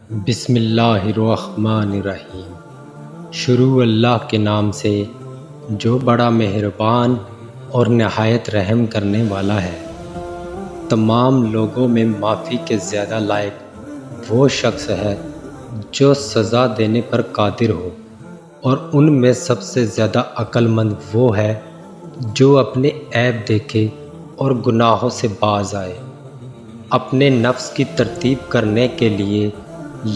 بسم اللہ الرحمن الرحیم۔ شروع اللہ کے نام سے جو بڑا مہربان اور نہایت رحم کرنے والا ہے۔ تمام لوگوں میں معافی کے زیادہ لائق وہ شخص ہے جو سزا دینے پر قادر ہو، اور ان میں سب سے زیادہ عقل مند وہ ہے جو اپنے عیب دیکھے اور گناہوں سے باز آئے۔ اپنے نفس کی ترتیب کرنے کے لیے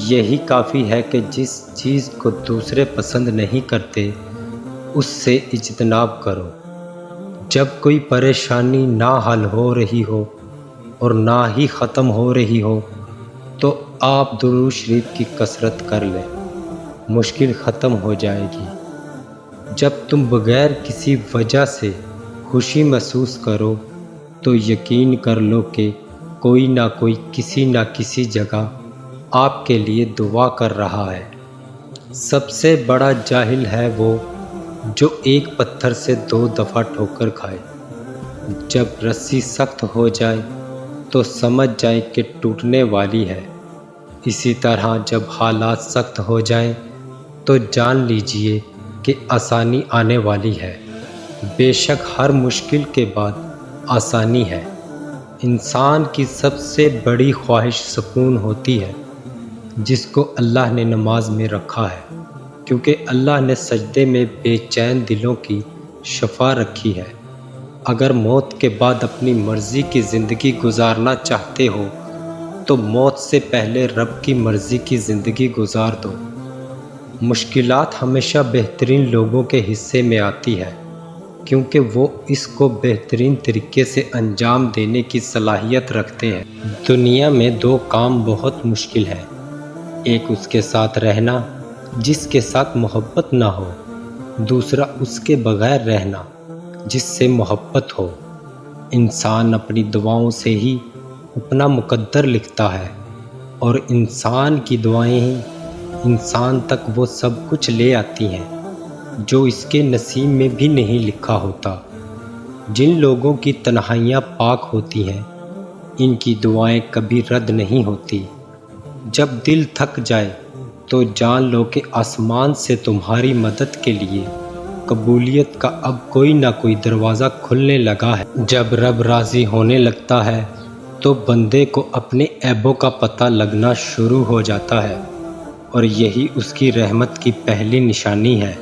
یہی کافی ہے کہ جس چیز کو دوسرے پسند نہیں کرتے اس سے اجتناب کرو۔ جب کوئی پریشانی نہ حل ہو رہی ہو اور نہ ہی ختم ہو رہی ہو تو آپ درود شریف کی کثرت کر لیں، مشکل ختم ہو جائے گی۔ جب تم بغیر کسی وجہ سے خوشی محسوس کرو تو یقین کر لو کہ کوئی نہ کوئی کسی نہ کسی جگہ آپ کے لیے دعا کر رہا ہے۔ سب سے بڑا جاہل ہے وہ جو ایک پتھر سے 2 دفعہ ٹھوکر کھائے۔ جب رسی سخت ہو جائے تو سمجھ جائے کہ ٹوٹنے والی ہے، اسی طرح جب حالات سخت ہو جائیں تو جان لیجئے کہ آسانی آنے والی ہے۔ بے شک ہر مشکل کے بعد آسانی ہے۔ انسان کی سب سے بڑی خواہش سکون ہوتی ہے، جس کو اللہ نے نماز میں رکھا ہے، کیونکہ اللہ نے سجدے میں بے چین دلوں کی شفا رکھی ہے۔ اگر موت کے بعد اپنی مرضی کی زندگی گزارنا چاہتے ہو تو موت سے پہلے رب کی مرضی کی زندگی گزار دو۔ مشکلات ہمیشہ بہترین لوگوں کے حصے میں آتی ہے، کیونکہ وہ اس کو بہترین طریقے سے انجام دینے کی صلاحیت رکھتے ہیں۔ دنیا میں 2 کام بہت مشکل ہیں، ایک اس کے ساتھ رہنا جس کے ساتھ محبت نہ ہو، دوسرا اس کے بغیر رہنا جس سے محبت ہو۔ انسان اپنی دعاؤں سے ہی اپنا مقدر لکھتا ہے، اور انسان کی دعائیں ہی انسان تک وہ سب کچھ لے آتی ہیں جو اس کے نصیب میں بھی نہیں لکھا ہوتا۔ جن لوگوں کی تنہائیاں پاک ہوتی ہیں ان کی دعائیں کبھی رد نہیں ہوتی۔ جب دل تھک جائے تو جان لو کہ آسمان سے تمہاری مدد کے لیے قبولیت کا اب کوئی نہ کوئی دروازہ کھلنے لگا ہے۔ جب رب راضی ہونے لگتا ہے تو بندے کو اپنے عیبوں کا پتہ لگنا شروع ہو جاتا ہے، اور یہی اس کی رحمت کی پہلی نشانی ہے۔